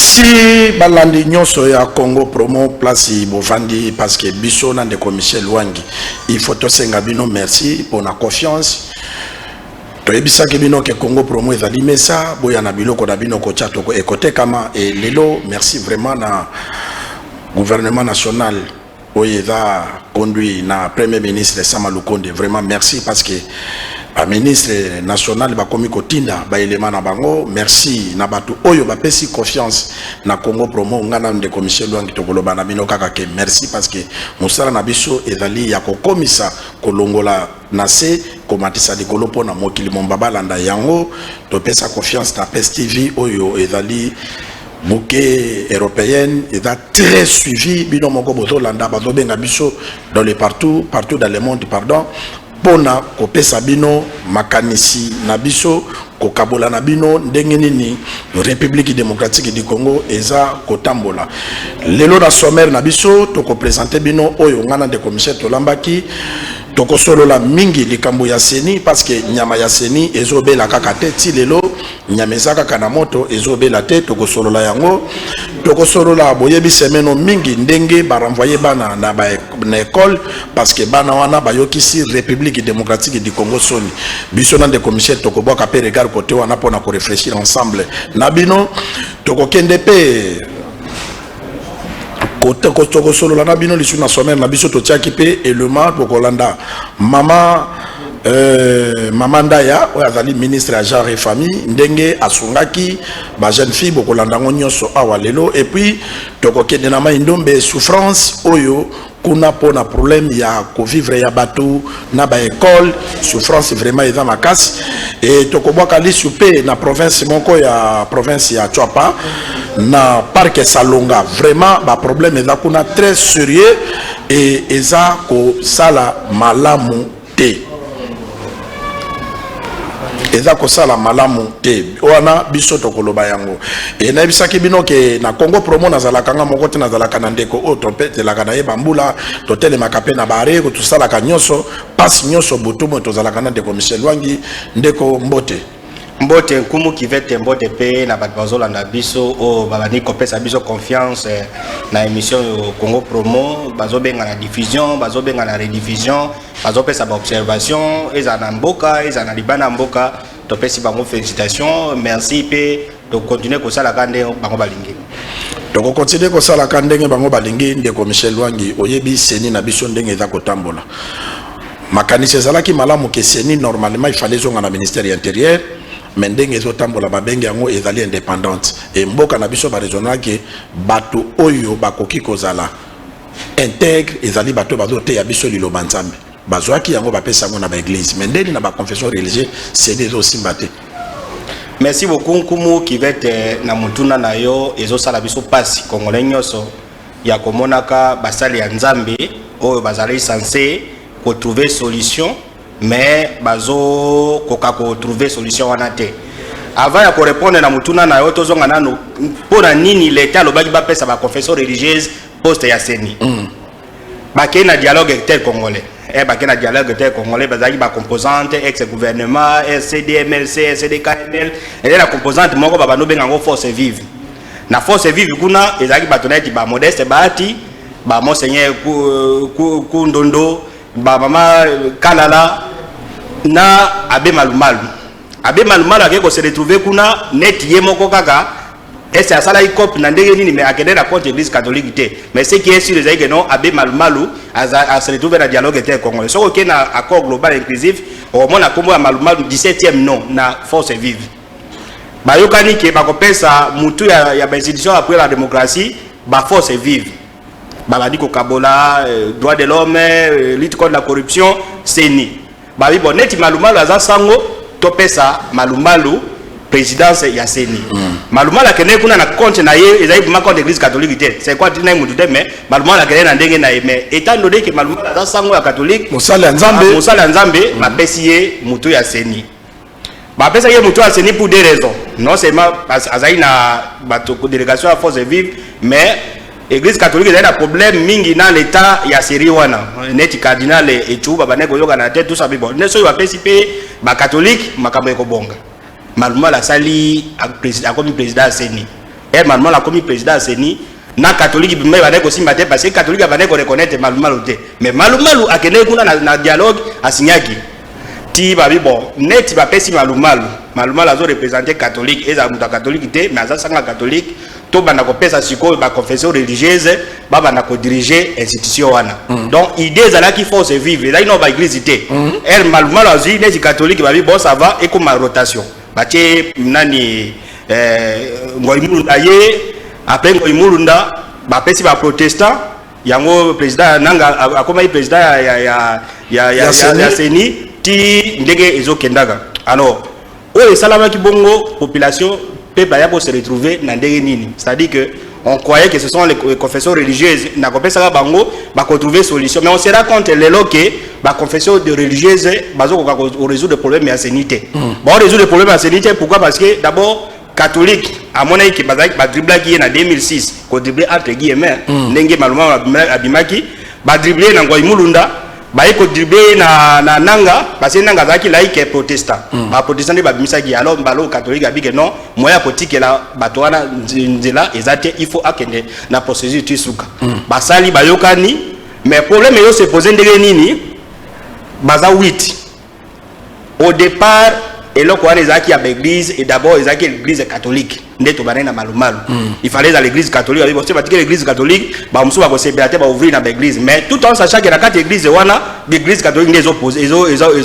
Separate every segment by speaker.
Speaker 1: merci balandi nyonso ya Congo Promo place bovandi parce que biso na ndeko Michel Lwangi il faut to senga bino merci pour la confiance to ebisa ke bino ke Congo Promo ezali mesa boya na biloko na bino ko chato ko ekote kama et lelo merci vraiment na gouvernement national oyeza conduit na premier ministre Sama Lukonde vraiment merci parce que a ministre national ba komi kotinda ba élément na bango merci na batu oyo ba pesi confiance na Congo Promo ngana de Michel Lwangi tokoloba na bino kaka ke merci parce que musala na biso ezali ya ko komisa kolongola na se komatisa likolo pona mokili mombaba landa yango to pesa confiance na PES TV oyo ezali bouquet européenne est très suivi bino moko bozo landa bazo benga biso dans les partout dans le monde pardon pona kopesa bino makanisi na biso kokabola na bino ndenge nini République démocratique du Congo eza kotambola lelo na sommaire na biso to ko présenter bino oyo ngana de commissaire Tolambaki toko solo la mingi likambo ya seni parce que nyama ya seni ezobela kaka te ti lelo nyama ezaka kana moto ezobela te toko solo la yango toko solo la boyebi semeno mingi ndenge ba renvoyer bana na ba na école parce que bana wana bayokisi République démocratique du Congo soni biso na de commissaire toko boka pe regard côté wana pona ko réfléchir ensemble na bino toko kende pe côté ko solo la na bino lisu na sommaire na biso to tiaki pe élément pour Kolanda mama Ndaya azali ministre ya genre et famille ndenge asungaki ba jeune fille bokolanda nyonso awa lelo et puis toko kende na maindombe souffrance oyo kuna pona problème ya ko vivre ya bateau na ba école souffrance vraiment eza makasi et toko boka lisu pe na province moko ya province ya Chwapa na parc Salonga vraiment ba problème eza kuna très sérieux et eza ko sala malamu te eza ko sala malamu te wana biso to koloba yango e na bisaki bino ke na Congo Promo na zalaka nga moko te na zalaka na ndeko o trompete la kana yeba mbula to tele makape na bare ko to sala ka nyonso pas nyonso butumo to zalaka na ndeko Michel Lwangi ndeko mbote
Speaker 2: nkumu kivete mbote pe na bat bazolanda biso o babani kopesa biso confiance na émission Congo Promo bazobenga na diffusion bazobenga na rediffusion bazopesa ba observation eza na mboka eza na libana mboka to pesi bango félicitations merci pe to continuer ko sala kande bango balingi
Speaker 1: to ko continuer ko sala kande bango balingi ndeko Michel Lwangi oyebi seni na biso ndenge eza kotambola makanisi ezalaki malamu ke seni normalement il fallait zonga na ministère intérieur mais ndenge ezotambola babenge yango ezali indépendante et mboka na biso ba raisonnake bato oyo bakoki kozala intègre ezali bato bazote ya biso liloba nzambe bazwaki yango bapesa yango na ba église mais ndeni na ba confession religieuse c'est des osimba te.
Speaker 2: Merci beaucoup nkumu kivete na mutuna na yo ezosala biso pasi congolais nyonso ya komonaka basali ya nzambe oyo bazali censé ko trouver solution mais bazo koka ko trouver solution wana te avant ya ko répondre na mutuna na yo tozonga nano pona nini l'état lobaki ba pesa ba confession religieuse poste ya seni bakena na dialogue tel congolais bakena dialogue tel congolais bazaki ba composante ex gouvernement RCD MLC RCD KML et la composante moko baba no benga ngo force vive na force vive kuna ezaki batonati ba modeste bati ba monseigneur ku ndondo ba mama kalala na abe malumalu akeko se retrouver kuna net yemoko kaka ese asala ikop na ndenge nini mais akende na compte église catholique te mais ce qui est sûr c'est que non abe malumalu a se retrouver na dialogue tel congolais so ok na accord global inclusif au moins na kombo ya malumalu 17e non na force vive bayokani ke bakopesa mutu ya ba institution après la démocratie ba force vive babadi ko kabola droit de l'homme lutte contre la corruption seni babi boneti malumalu aza sango topesa malumalu présidence ya seni malumalu akene kuna na compte na ye ezali ma compte église catholique te c'est quoi dina mutu te mais malumalu akene na ndenge na ye mais étant donné que malumalu aza sango ya catholique
Speaker 1: musala nzambe
Speaker 2: na pesi ye mutu ya seni ba pesa ye mutu ya seni pour des raisons non seulement azali na bato délégation à force vive mais Église catholique a un problème mingi dans l'état ya série wana neti cardinal et tout baba neko yoga na tête tout ça bon ne so va participer ba catholique makambo ko bonga maluma la sali a comme président seni Malumalu a commis président Seni na catholique mais va aussi maté parce que catholique va reconnaître Malumalu. Mais Malumalu a kené kuna na dialogue a signaki. Ti ba bon net ba pesi Malumalu a représenté catholique et za muta catholique té mais za sanga catholique to bana ko pesa siko ba confession religieuse ba bana ko diriger institution wana. Donc idée za la qui faut se vivre là ino ba église té. Malumalu azi les catholiques ba bon ça va et comme ma rotation. Ba té nani Ngoimulunda ye après Ngoimulunda ba pesi ba protestant yango président nanga akoma président ya Seni ti ndege ezokendaga. Alors o salama ki bongo population peut ba ya se retrouver na ndege nini, c'est-à-dire que on croyait que ce sont les confessions religieuses na kopesa bango ba trouver solution, mais on se rend compte les que ba confession de religieuses bazo ko résoudre le problème ya sanité. Bon résoudre le problème ya sanité pourquoi? Parce que d'abord catholique à mon avis qui ba dribble qui en 2006 ko dribble entre guillemets ndenge Malumalu abimaki ba dribble na Ngoimulunda ba ko dribble na nanga parce que nanga zaki laïque protestant ba protestant ba bimisaki alors balo catholique abike non moya politique la batwana nzela ezate il faut akende na procédure tisuka ba sali ba yokani mais problème yo se poser ndenge nini baza 8 au départ et là quoi les aki à l'église et d'abord les aki l'église catholique ndeto banena Malumalu il fallait à l'église catholique avec parce que l'église catholique ba musu ba ko sebate ba ouvrir na l'église mais tout en sachant que la carte église wana l'église catholique les opposés ils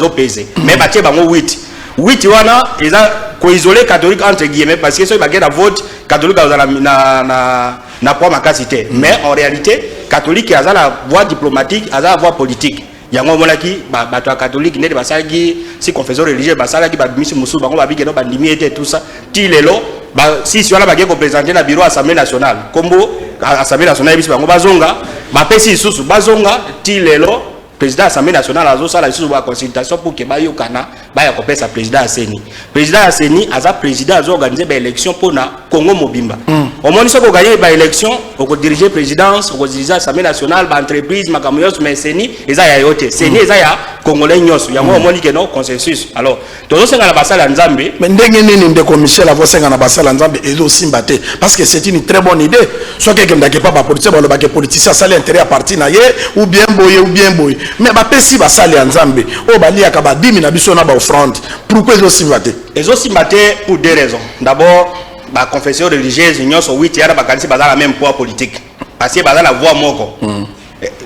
Speaker 2: ont pesé mais ba tie bango 8 wana ils a ko isolé catholique entre guillemets parce que ceux ba gena vote catholique na pas makasité mais en réalité catholique a la voie diplomatique a la voie politique. Yango monaki bato catholique ne basaki si confession religieuse basalaki ba misi musu bango ba bikeno bandimi était tout ça ti lelo ba si wala ba ko présenter na bureau assemblée nationale kombo assemblée nationale biso bango bazonga ba pesi susu bazonga ti lelo président assemblée nationale azo sala susu ba consultation pour que ba yokana ba ya kopesa président Seni aza président azo organiser ba élection pour na Congo mobimba au moins soko gagner ba élection au diriger présidence au diriger assemblée nationale ba entreprise makamuyos mais Seni eza ya yote Seni eza ya congolais nyos yango au moins que non consensus alors tozo senga na basala nzambe
Speaker 1: mais ndenge nini ndeko Michel avo senga na basala nzambe ezo simbate parce que c'est une très bonne idée soit que ndake pas ba politicien ba ba politicien sali intérêt à parti na ye ou bien boye mais ba pesi basala nzambe o bali akaba 10 na biso na ba offrande pourquoi ezo simbate
Speaker 2: pour deux raisons. D'abord la confession religieuse union sur 8 yara bakanisi baza la même poids politique parce que baza la voix moko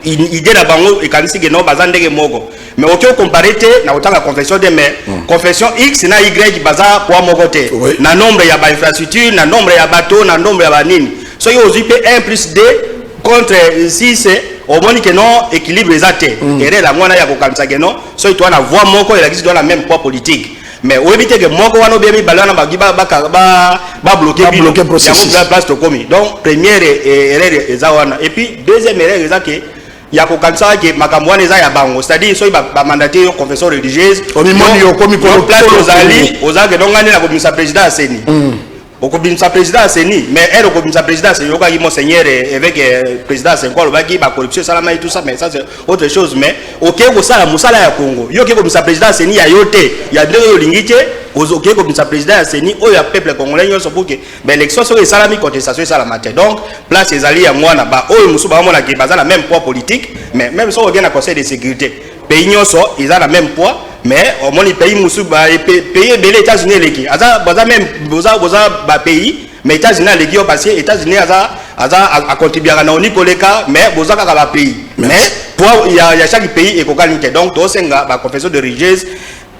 Speaker 2: idée na bango et kanisi que non baza ndenge moko mais aucun comparer na autant la confession de mais confession X na Y baza poids moko te na nombre ya ba infrastructure na nombre ya bateau na nombre ya banini so yo ozipe 1 plus 2 contre 6 au moins que non équilibre exact et la mwana ya ko kanisa que non so toi na voix moko et la qui doit la même poids politique. Mais au éviter que moko wana bien balana ba bloquer processus place to komi donc première erreur ezawana et puis deuxième erreur ezake ya ko kanisa ke makambo wana eza ya bango c'est-à-dire so ba mandater yo confession religieuse
Speaker 1: au mimoni yo komi pour
Speaker 2: place ozali donc ngani na ko misa président Seni au kobimisa président Seni mais elle au kobimisa président Seni yoka ki monseigneur avec président Senko le baki ba corruption salama et tout ça mais ça c'est autre chose mais OK ko sala musala ya Congo yo ke kobimisa président Seni ya yote ya ndenge yo lingite OK kobimisa président Seni o ya peuple congolais yo so pour que ben élection so salami contestation salama te donc place ezali ya mwana ba o musu ba mona ke baza la même poids politique mais même so on a conseil de sécurité pays nyonso ils ont la même poids mais au moins les pays musu ba pays belé États-Unis leki aza baza même boza ba pays mais États-Unis leki parce que États-Unis aza a contribuer à na nikoleka mais boza ka ba pays mais poids il y a chaque pays écoqualité donc to senga ba confession de religieuse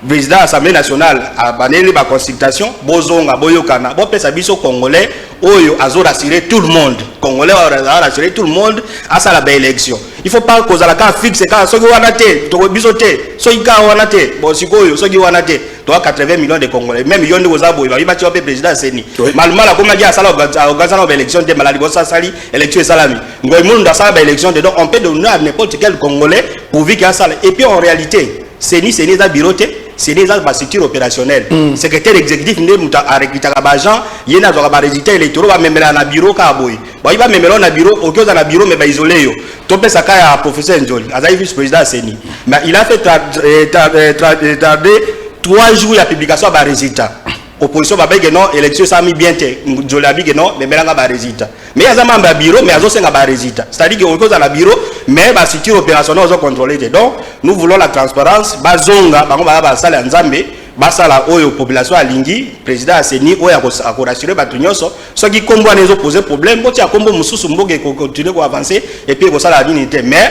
Speaker 2: président assemblée nationale a baneli ba consultation bozonga boyokana bo pesa biso congolais oyo azo rassurer tout le monde congolais a rassurer tout le monde à ça la belle élection il faut pas cause la ka fixe ka soki wana te to biso te soki ka wana te bon sikoyo soki wana te to 80 millions de congolais même millions de ozabo ba ba ti président Seni malmala comme dia sala organiser une élection de maladi bo sali élection salami Ngoimulunda sala ba élection de donc on peut donner à n'importe quel congolais pourvu qu'il y a ça et puis en réalité Seni za bureauté c'est des structures opérationnelles secrétaire exécutif ne muta arrêter ba agent yena zo ba résultat électoraux ba memela na bureau ka boy ba iba memela na bureau OK za na bureau mais ba isolé yo to pesa ka ya professeur Njoli aza vice président Seni mais il a fait tarder 3 jours la publication ba résultat opposition va dire que non, élection ça mis bien té, Jolabi que non, mais melanga ba résultat. Mais il y a un bureau, mais il y a un résultat. C'est-à-dire qu'on cause à la bureau, mais la structure opérationnelle est contrôlée. Donc, nous voulons la transparence. Bazonga, on va salle en Zambé, basala oyo population à Lingui, président Asseni, oyo a rassuré Batunyoso. Ceux qui comprennent les opposés problèmes, bon, tu as combo Moussou Mboge qui continue à avancer et puis pour ça la dignité. Mais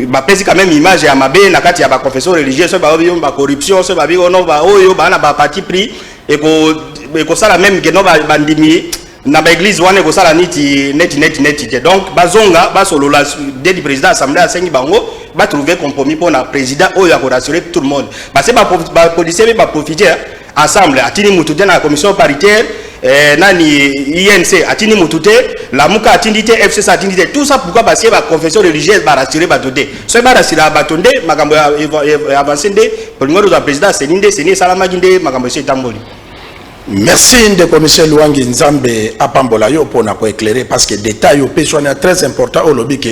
Speaker 2: ba pesi quand même image ya mabe na kati ya ba confesseur religieux so ba biyo ba corruption so ba biyo no ba oyo ba na ba parti pris et ko sala même que no ba bandimi na ba église wane ko sala neti donc bazonga ba solo la dès du président assemblée asengi bango ba trouver compromis pour na président oyo ko rassurer tout le monde parce que ba policier ba profiter ensemble atini mutute na commission paritaire nani INC atini mutute la muka atindite FCC atindite tout ça pourquoi parce que la confession religieuse va rassurer batoté so ba rassurer batonde makambo avancer nde pour ngoro za président seninde seni salama ginde makambo se tamboli.
Speaker 1: Merci de commissaire Luangi Nzambe apambola yo pona ko éclairer parce que détail au besoin est très important au lobby que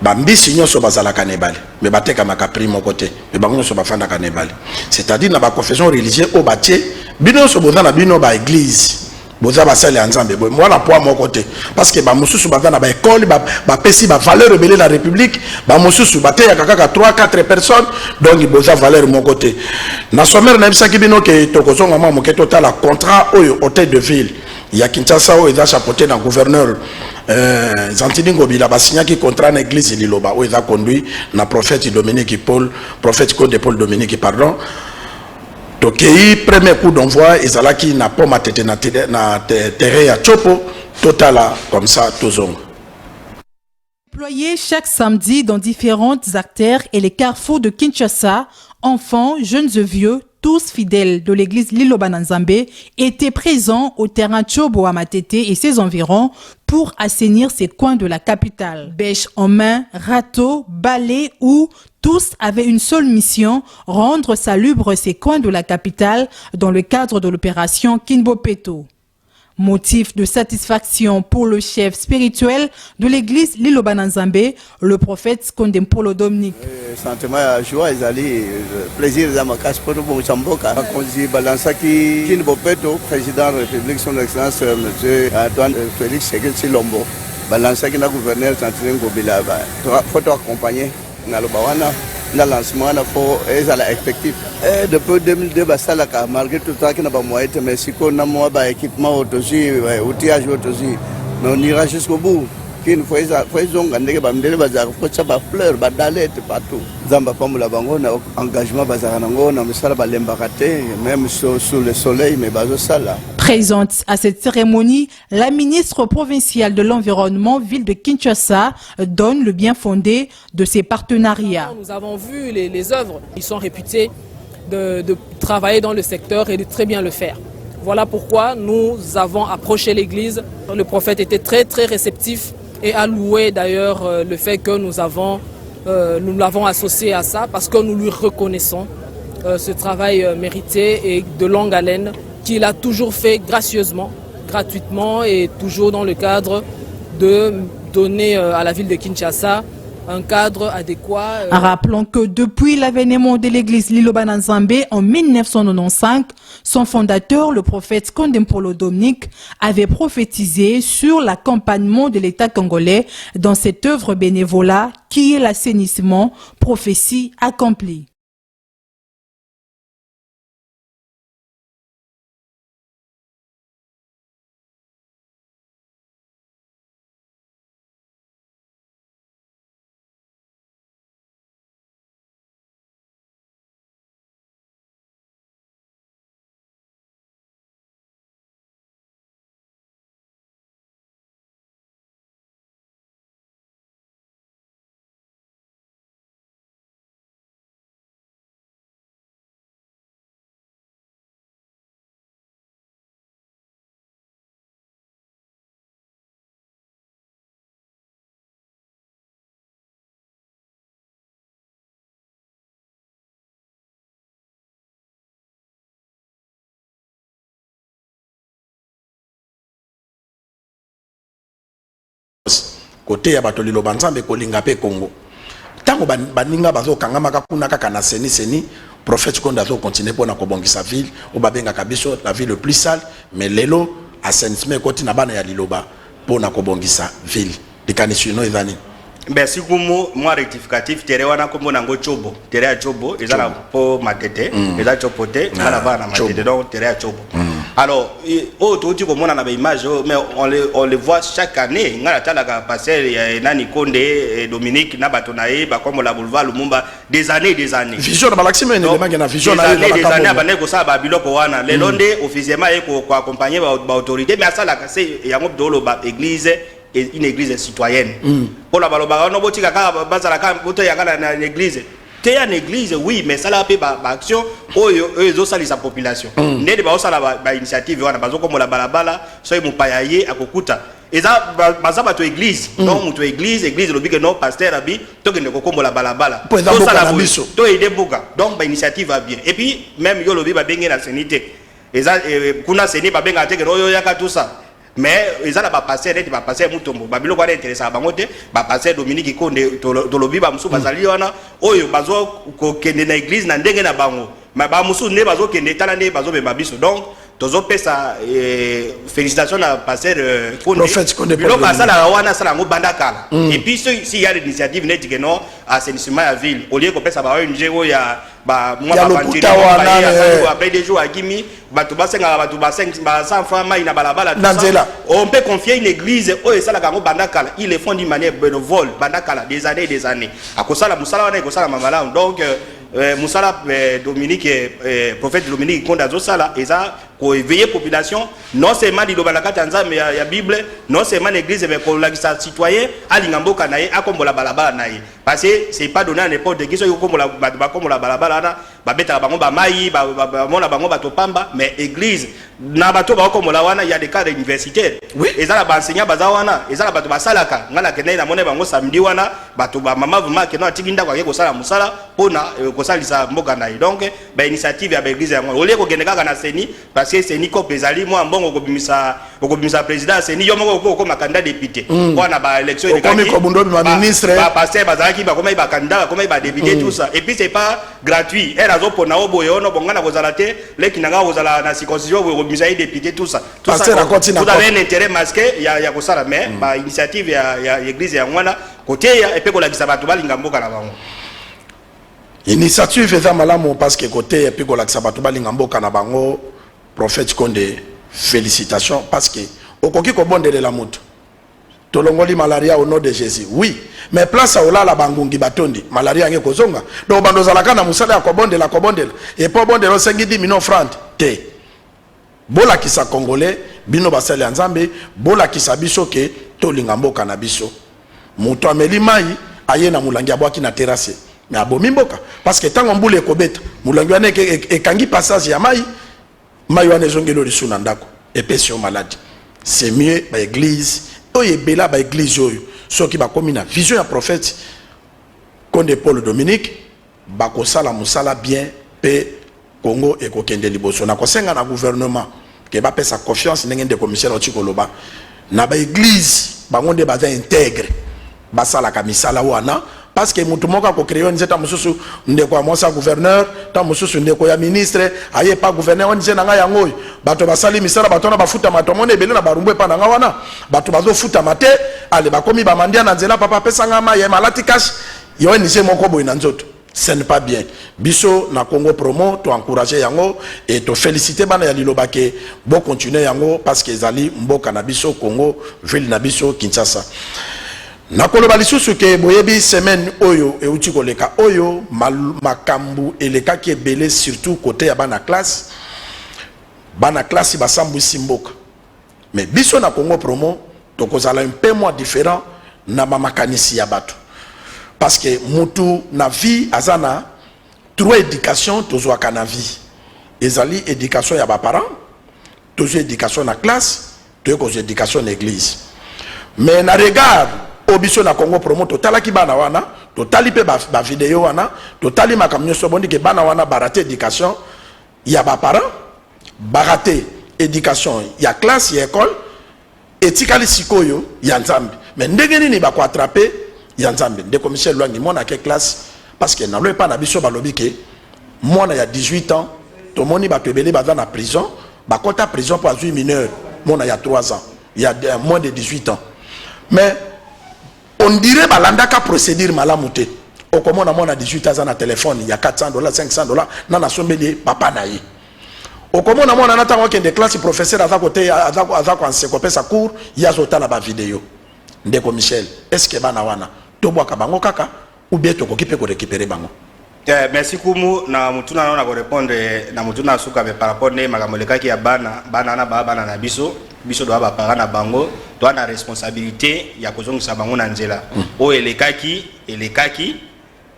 Speaker 1: bambisi nyoso bazala kanebali mais bateka maka primo côté mais bango nyoso bafanda kanebali c'est-à-dire na ba confession religieuse au batie bino so bozana bino ba église boza basali ya Nzambe boy moi na poa mon côté parce que ba mususu bazana ba école ba pesi ba valeur rebelle la république ba mususu bateya kaka 3-4 personnes donc boza valeur mon côté na sommaire na bisaki bino ke tokozonga mama ke total contrat oyo hôtel de ville ya Kinshasa oyo eza chapeauté na gouverneur Zantini Ngobila basignaki contrat na église Liloba oyo eza conduit na prophète Dominique Paul prophète Code Paul Dominique pardon. Donc, le premier coup d'envoi, ils allaient qui n'a pas maté na terrain à Chopo, total comme ça, toujours.
Speaker 3: Déployés chaque samedi dans différentes artères et les carrefours de Kinshasa, enfants, jeunes et vieux, tous fidèles de l'église Liloba Nzambe, étaient présents au terrain Chobo à Matete et ses environs pour assainir ces coins de la capitale. Bêche en main, râteau, balai ou tous avaient une seule mission, rendre salubre ces coins de la capitale dans le cadre de l'opération Kinbopeto. Motif de satisfaction pour le chef spirituel de l'église Liloba Nzambe, le prophète Kondempolo Dominique.
Speaker 4: Sentiment de joie, plaisir de ma casse pour le Chamboka. Konzi Balansaki Kinbopeto, président de la République, son excellence M. Antoine Félix Seketsi Lombo. Balansaki na gouverneur Santine Ngobila. Faut accompagner na Lobawana. Le lancement est à l'effectif. Depuis 2002, malgré tout ça, on a moyen de mais si on a moins d'équipement, outillage, mais on ira jusqu'au bout. Qu'il faut fleurs, partout. Engagement, même sous le soleil, mais
Speaker 3: Présente à cette cérémonie, la ministre provinciale de l'Environnement, ville de Kinshasa, donne le bien fondé de ces partenariats.
Speaker 5: Nous avons vu les œuvres, ils sont réputés de travailler dans le secteur et de très bien le faire. Voilà pourquoi nous avons approché l'église. Le prophète était très réceptif et a loué d'ailleurs le fait que nous l'avons associé à ça parce que nous lui reconnaissons ce travail mérité et de longue haleine qu'il a toujours fait gracieusement, gratuitement et toujours dans le cadre de donner à la ville de Kinshasa un cadre adéquat.
Speaker 3: Rappelons que depuis l'avènement de l'église Liloba Nzambe en 1995, son fondateur, le prophète Kondempolo Dominique, avait prophétisé sur l'accompagnement de l'État congolais dans cette œuvre bénévolat qui est l'assainissement, prophétie accomplie.
Speaker 1: Côté ya bato Liloba Nzambe kolinga pe Congo. Tango baninga bazo kangama kakuna kaka na seni prophète Konde a continué pour na kobongisa ville au babenga kabiso la ville le plus sale mais lelo assainissement koti na bana ya liloba pour na kobongisa ville likanisi no evani.
Speaker 2: Merci kumu moi rectificatif tere wana kombo nango chobo tere ya chobo ezala po matete eza chopote ngala bana matete donc tere ya chobo. Alors oh tu komona na ba image mais on le voit chaque année ngala tala ka passer ya nani Konde Dominique na batonaye ba comme la boulevard Lumumba des années
Speaker 1: vision na balaxi mais élément na vision na
Speaker 2: des années abane ko sa ba biloko wana le londe officiellement ko accompagner ba autorité mais ça la c'est yango dolo ba église une église citoyenne. Pour la baloba on botika ka bazala ka boto yakala na l'église. T'es une église oui mais ça la paix ba action oyo ezo sali sa population. Ndé ba osala ba initiative wana bazo comme la balabala so mupayaye akokuta. Eza bazaba to église donc muto église lobi que non pasteur abi to kende ko comme la balabala. To sala biso to ide buka donc ba initiative va bien. Et puis même yo lobi ba bengi na sénité. Eza kuna séné ba benga te que oyo yaka tout ça. Mais ils ont pas passé net pas passé mutombo babilo kwa intéressant bangote ba passé Dominique Konde tolobi ba musu bazali wana oyo bazo ko kende na église na ndenge na bango mais ba musu ne bazo kende tala ne bazo be babiso donc tozo pesa félicitations à passer Konde
Speaker 1: prophète Konde
Speaker 2: bilo pasa la wana sala ngo bandakala et puis si y a l'initiative net que non assainissement à ville au lieu ko pesa ba ONG o ya ba moi ba banjiri après des jours à Gimi batu basenga batu ba sans francs mai na balabala tout ça on peut confier une église o esala kango bandakala ils le font d'une manière bénévole bandakala des années akosala musala wana ekosala mamala donc musala Dominique prophète Dominique Konde azosala eza ko éveiller population non seulement di lobala katanza mais ya Bible non seulement l'église mais ko lakisa citoyen alinga mboka naye akombola balabala naye parce que c'est pas donné à n'importe qui so yokombola bakombola balabala na babeta bango ba mai ba mona bango bato pamba mais église na bato ba komola wana il y a des cadres universitaires oui ezala ba enseignant baza wana ezala bato basalaka ngala kene na mona bango samedi wana bato ba mama vuma keno atikinda kwa ko sala musala pona ko salisa mboka naye donc ba initiative ya ba église yango ole ko kende kaka na seni parce que seni ko pezali moi mbongo ko bimisa président seni yo moko ko makanda député wana ba élection
Speaker 1: de kaki ko bundo ba ministre
Speaker 2: ba pasteur bazaki ba komai ba candidat komai ba député tout ça et puis c'est pas gratuit raison pour na oboyono bongana kozala te leki nanga kozala na circoncision bo bimisa député tout ça vous avez un intérêt masqué ya kosala mais ba initiative ya église ya ngwana côté ya epe ko la kisa bato balinga mboka na bango
Speaker 1: initiative eza malamu parce que côté epe ko la kisa bato balinga mboka na bango prophète Konde félicitations parce que okoki ko bondelela mutu tolongoli malaria au nom de Jésus oui mais place ola la bangungi batondi malaria nge kozonga donc bandoza la kana musala ko bondela et pour bondela 5 millions francs te bola kisa congolais bino basale nzambe bola kisa biso ke tolinga mboka na biso muto ameli mai aye na mulangi abwaki na terrasse mais abomi mboka parce que tango mbule ekobeta mulangi wana ekangi passage ya mai wana ezongelo lisu na ndako epesio malade c'est mieux ba église oye bela ba église oyo soki ba komi na vision ya prophète Konde Paul Dominique ba kosala musala bien pe Congo et kokende liboso na kosenga na gouvernement ke ba pesa confiance ndenge de commissaire otikoloba na ba église bango nde baza intègre basala ka misala wana parce que mutu moka ko créer nzeta mususu ndeko ya mosa gouverneur ta mususu ndeko ya ministre aye pa gouverneur on nzena nga yango bato basali misala bato na bafuta matomone ebele na barumbu pa na nga wana bato bazo futa mate ale bakomi ba mandia na nzela papa pesa nga ma ye malati cash yo ni se moko boy na nzoto ce n'est pas bien biso na Congo promo to encourager yango et to féliciter bana ya liloba ke bo continuer yango parce que ezali mboka na biso Congo ville na biso Kinshasa. Nakoloba lisusu ke boyebi semaine oyo euti koleka oyo makambu eleka ki ebele surtout côté ya bana classe basambu simboka mais biso na Congo promo tokozala un peu moins différent na makanisi ya bato parce que mutu na vie azana trois éducation tozwaka na vie ezali éducation ya ba parents tozo éducation na classe tozo éducation na église mais na regard obiso na Congo promo totalaki bana wana totali pe ba vidéo wana totali makamnyo so bondi ke bana wana barate éducation ya ba parents barate éducation ya classe ya école etikali sikoyo ya nzambe mais ndenge nini ba ko attraper ya nzambe de commissaire Lwangi mona ke classe parce que na lo pa na biso balobi ke moi il y a 18 ans tout moni ba tebele ba dans la prison ba kota prison pour azui mineur moi il y a 3 ans il y a moins de 18 ans mais on dirait ba landaka procédure malamuté au comment on a 18 ans na téléphone il y a $400 $500 na na sombeli papa na yi au comment on a natanga que des classes professeur à côté à en s'écoper sa cours il y a zota la ba vidéo ndeko Michel est-ce que bana wana to boka bango kaka ou bien to kokipe ko récupérer bango.
Speaker 2: Merci Kumu na mutuna na ko répondre na mutuna suka be par rapport ne makamoleka ki ya bana na bana na biso doit ba parana na bango doit na responsabilité ya kozongisa bango na nzela o elekaki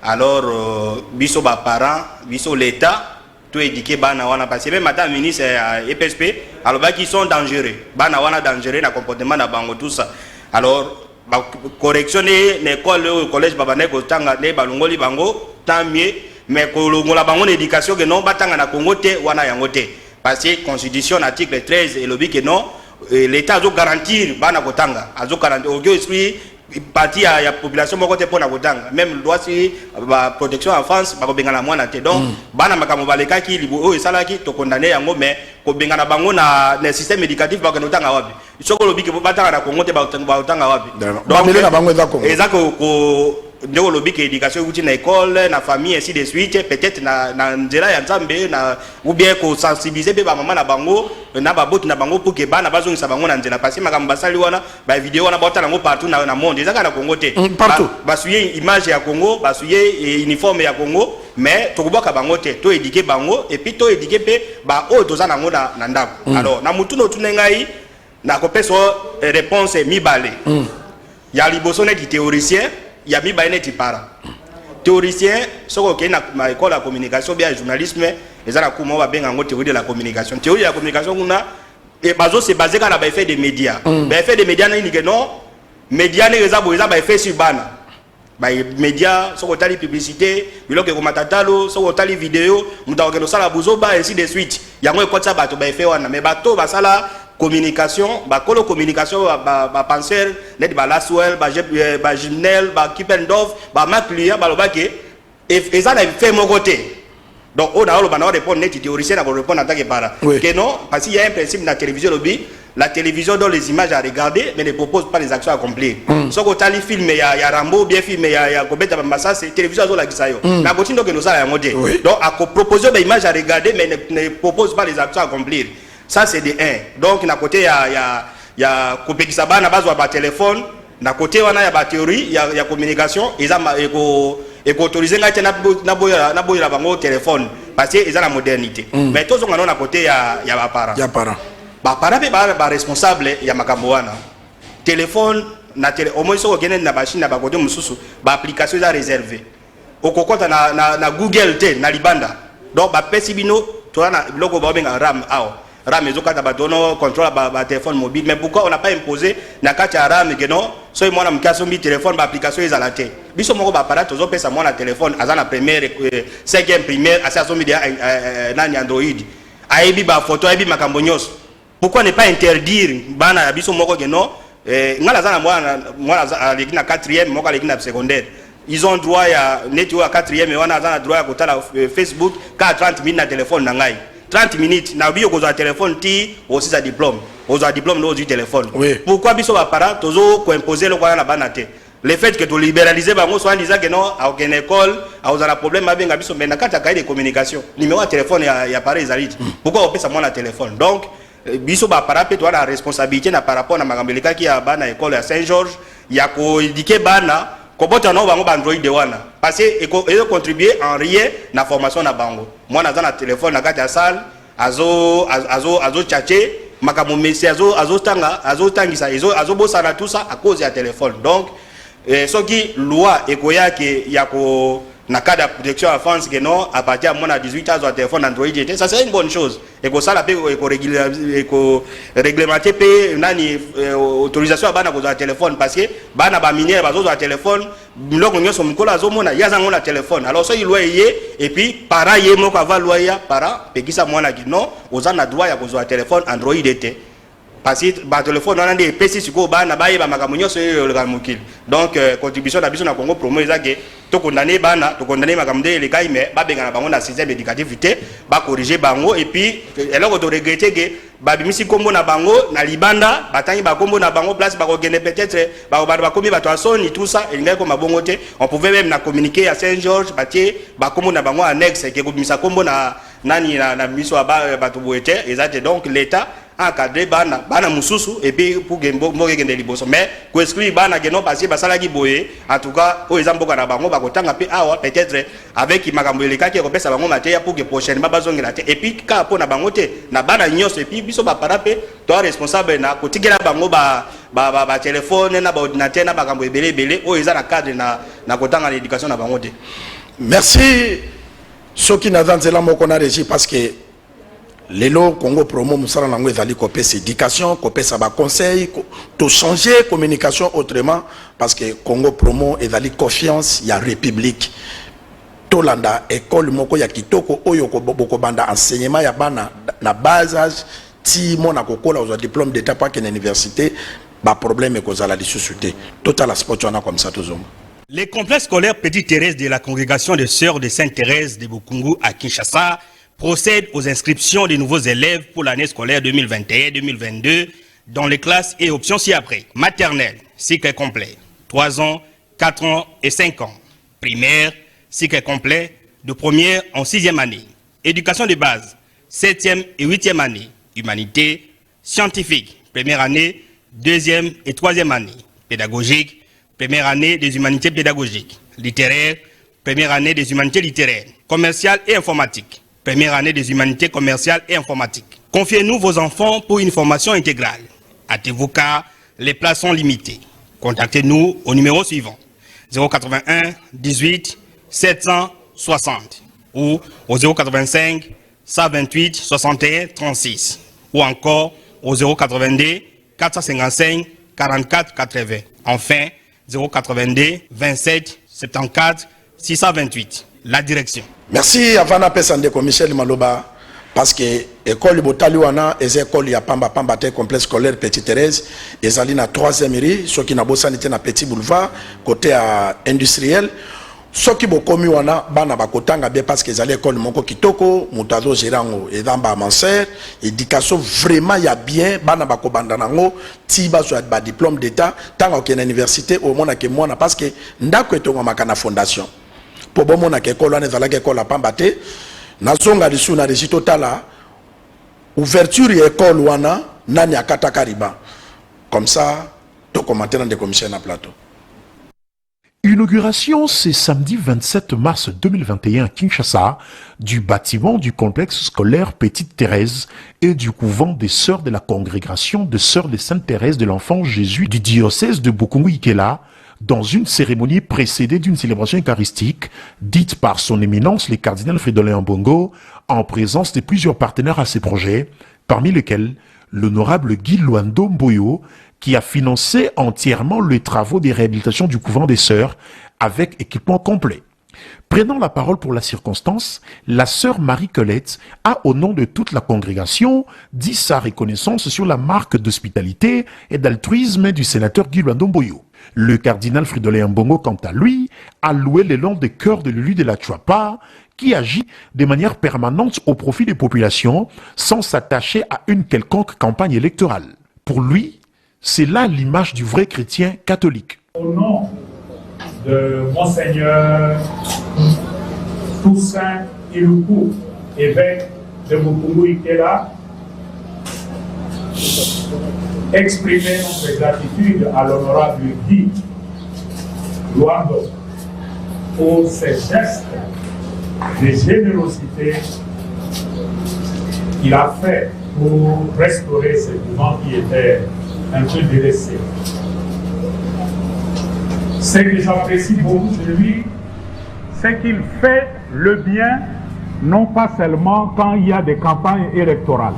Speaker 2: alors biso ba parents biso l'état to éduquer bana wana parce que même madame ministre EPSP alors qui sont dangereux bana wana dangereux na comportement na bango tout ça alors correctionner l'école au collège babane ko tanga ne balongoli bango tant mieux mais ko longola bango l'éducation que non batanga na Congo te wana yango te parce que constitution article 13 et lobi que non l'état doit garantir bana ko tanga azo garantir au esprit partie ya population moko te pona ko tanga même loi si ba protection en France ba ko bengana mwana te donc bana makamo baleka ki libo o esalaki to condamner yango mais ko bengana bango na système éducatif ba ko tanga wapi soko lobi ke batanga na Congo te ba tanga wapi
Speaker 1: donc na bango
Speaker 2: ezako ko ndeko lobi ke éducation uti na école na famille ainsi de suite peut-être na nzela ya nzambe na ou bien ko sensibiliser be ba mama na bango na ba boti na bango pour que bana bazongisa bango na nzela parce que makamba basali wana ba vidéo wana bota nango partout na monde ezaka na Congo te
Speaker 1: partout
Speaker 2: basuye image ya Congo basuye uniforme ya Congo mais to kuboka bango te to éduquer bango et puis to éduquer pe ba o toza nango na ndako alors na mutu no tunengai na ko peso réponse mibale ya liboso ne di théoricien ya mi baine ti para théoricien soko ke na école de communication bien journalisme ezala kuma ba benga ngo théorie de la communication kuna et bazo se basé kana ba effet des médias ba effet des médias na ni que non médias ne eza ba effet sur bana ba médias soko tali publicité biloko ko matatalo soko tali vidéo muta ko sala buzoba ainsi de suite yango ekotsa bato ba effet wana mais bato basala communication ba kolo communication ba penseur net ba Laswell ba Gimnel ba Kipendorf ba Maclia ba lobake et ça na fait mon côté donc on a le bana répondre net théoricien na répondre en tant que para que non parce qu'il y a un principe dans la télévision lobby la télévision donne les images à regarder mais ne propose pas les actions à accomplir so ko tali film ya Rambo bien film ya Kobeta Bambasa c'est télévision zo la kisayo na continue que nous ça ya modé donc à proposer des images à regarder mais ne propose pas les actions à accomplir. Ça c'est de 1. Donc na côté ya kopekisa bana bazwa ba téléphone, na côté wana ya ba théorie ya communication, eza eko autoriser ngati na boya bango téléphone parce que eza la modernité. Mais tous on na côté ya ba parents.
Speaker 1: Ya parents.
Speaker 2: Ba parents be ba responsable ya makambo wana. Téléphone na au moins so gene na machine na ba côté mususu, ba application za réservé. Okokota na Google te na libanda. Donc ba pesi bino to na logo ba benga RAM RAM ezokata badono contrôle ba téléphone mobile mais pourquoi on n'a pas imposé na kati ya RAM que non so moi na mkaso mi téléphone ba application ezala te biso moko ba appareil tozo pesa moi na téléphone azana première 5e primaire asa so media nani Android aibi ba photo aibi makambo nyos pourquoi ne pas interdire bana ya biso moko que non ngala zana moi aleki na 4e moko aleki na secondaire ils ont droit ya netio ya 4e et wana azana droit ya kotala Facebook ka 30 minutes na téléphone na ngai 30 minutes na biyo ko za téléphone ti aussi sa diplôme no du téléphone pourquoi biso ba parents tozo ko imposer le kwa na banate le fait que to libéraliser bango soit disant que non à aucune école a aux problème abenga biso mais na kata cahier de communication numéro de téléphone ya pareil ezalite pourquoi on peut ça mon téléphone donc biso ba parents peut la responsabilité na par rapport na magambeleka ki ya bana école ya Saint-Georges ya ko éduquer bana ko bota no bango Android de wana parce que et contribuer en rien na formation na bango moi na za téléphone na kati ya salle azo tchatcher makamo messi azo tangisa azo bossa na tout ça à cause ya téléphone donc ce qui loi ekoya ke ya ko na cas de protection en France que non à partir de 18 ans sur téléphone Android ça c'est une bonne chose et que ça la peut réglementer pe nani autorisation bana ko za téléphone parce que bana ba mineur bazo za téléphone biloko nyoso mikola zo mona yazango na téléphone alors ça il loi et puis para ye moko ava loi ya para pe kisa mwana ki non oza na droit ya ko za téléphone Android était parce que ba téléphone on a des PC sur ko ba na ba yeba makamunyo so le gamukil. Donc contribution na biso na Congo Promo ezake to condamner bana to condamner makamde le kai mais ba benga na bango na système éducativité ba corriger bango et puis eloko to regretter que ba bimisi kombo na bango na libanda batangi ba kombo na bango place ba ko gene peut-être ba komi ba to soni tout ça et ngai ko mabongo te on pouvait même na communiquer à Saint-Georges batie ba kombo na bango annexe que ko bimisa kombo na nani na miso ba to boete ezate donc l'état encadré bana mususu et puis pour gembo gende liboso mais ko exclure bana geno parce basala ki boye en tout cas o ezamboka na bango bakotanga pe awa peut-être avec makambo eleka ki ko pesa bango mateya pour que prochainement bazongela te et puis ka po na bango te na bana nyos et puis biso ba parape to responsable na kotikela bango ba téléphone na ba ordinateur na makambo ebele o eza na cadre na kotanga l'éducation na bango te.
Speaker 1: Merci ceux qui n'attendent la moko na régie parce que Lelo Congo Promo musala nango ezali kopé éducation, kopé ça ba conseil, to changer communication autrement parce que Congo Promo ezali confiance ya république. Tolanda école moko ya kitoko oyo ko boko banda enseignement ya bana na bas âge ti mona kokola au diplôme d'état pas que l'université ba problème ko zala lisusuté. Total sport on a comme ça toujours.
Speaker 2: Les complexes scolaires Petite Thérèse de la congrégation des Sœurs de Sainte-Thérèse de Bukungu à Kinshasa procède aux inscriptions des nouveaux élèves pour l'année scolaire 2021-2022 dans les classes et options ci-après. Maternelle, cycle complet, 3 ans, 4 ans et 5 ans. Primaire, cycle complet, de première en 6e année. Éducation de base, 7e et 8e année. Humanité, scientifique, première année, 2e et 3e année. Pédagogique, première année des humanités pédagogiques. Littéraire, première année des humanités littéraires. Commercial et informatique. Première année des humanités commerciales et informatiques. Confiez-nous vos enfants pour une formation intégrale. Hâtez-vous car les places sont limitées. Contactez-nous au numéro suivant 081 18 760 ou au 085 128 61 36 ou encore au 082 455 44 80. Enfin 082 27 74 628. La direction.
Speaker 1: Merci Avana Pesandeko Michel Maloba parce que école Botaliwana et école ya Pamba te complexe scolaire Petite Thérèse ezali na 3e rue soki na bosanité na Petit Boulevard côté à industriel soki bokomi wana bana bakotanga bien parce que ezali école moko kitoko mutazo gerango ezamba manser éducation vraiment ya bien bana bakobanda nango ti bazo ba diplôme d'état tanga okena université au mona ke mwana parce que ndako etonga makana fondation pour bon mon école on est à l'école à Pambate na zonga lisu na régie totala ouverture école wana nani akata kariba comme ça to commenter dans des commissions à plateau.
Speaker 6: Inauguration ce samedi 27 mars 2021 à Kinshasa du bâtiment du complexe scolaire Petite Thérèse et du couvent des Sœurs de la congrégation des Sœurs de Sainte-Thérèse de l'Enfant Jésus du diocèse de Bukungu-Ikela dans une cérémonie précédée d'une célébration eucharistique dite par son éminence le cardinal Fridolin Ambongo en présence de plusieurs partenaires à ces projets, parmi lesquels l'honorable Guy Luando Mboyo qui a financé entièrement les travaux de réhabilitation du couvent des Sœurs avec équipement complet. Prenant la parole pour la circonstance, la sœur Marie-Colette a, au nom de toute la congrégation, dit sa reconnaissance sur la marque d'hospitalité et d'altruisme du sénateur Guy Luando Mboyo. Le cardinal Fridolin Ambongo, quant à lui, a loué l'élan des cœurs de l'élu de la Chuapa, qui agit de manière permanente au profit des populations sans s'attacher à une quelconque campagne électorale. Pour lui, c'est là l'image du vrai chrétien catholique.
Speaker 7: Au nom de Monseigneur Toussaint Iluku, évêque de Bukungu-Ikela, exprimer notre gratitude à l'honorable Guy Luando pour ses gestes de générosité qu'il a fait pour restaurer ce mouvement qui était un peu délaissé. Ce que j'apprécie beaucoup de lui, c'est qu'il fait le bien, non pas seulement quand il y a des campagnes électorales.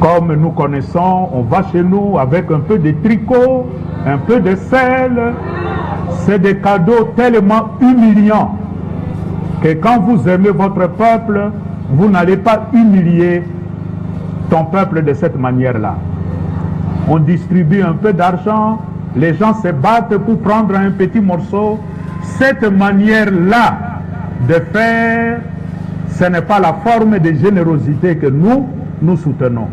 Speaker 7: Comme nous connaissons, on va chez nous avec un peu de tricot, un peu de sel. C'est des cadeaux tellement humiliants que quand vous aimez votre peuple, vous n'allez pas humilier ton peuple de cette manière-là. On distribue un peu d'argent, les gens se battent pour prendre un petit morceau. Cette manière-là de faire, ce n'est pas la forme de générosité que nous soutenons.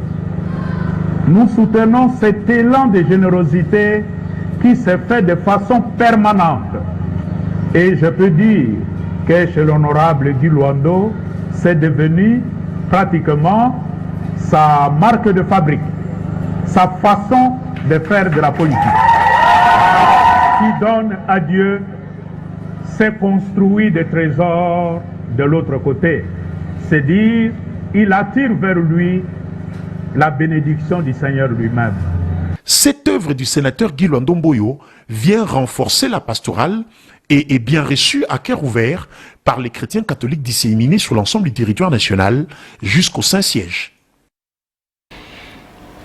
Speaker 7: Nous soutenons cet élan de générosité qui se fait de façon permanente. Et je peux dire que chez l'honorable Guy Luando, c'est devenu pratiquement sa marque de fabrique, sa façon de faire de la politique. Qui donne à Dieu, s'est construit des trésors de l'autre côté. C'est dire, il attire vers lui la bénédiction du Seigneur lui-même.
Speaker 6: Cette œuvre du sénateur Guy Luando Mboyo vient renforcer la pastorale et est bien reçue à cœur ouvert par les chrétiens catholiques disséminés sur l'ensemble du territoire national jusqu'au Saint-Siège.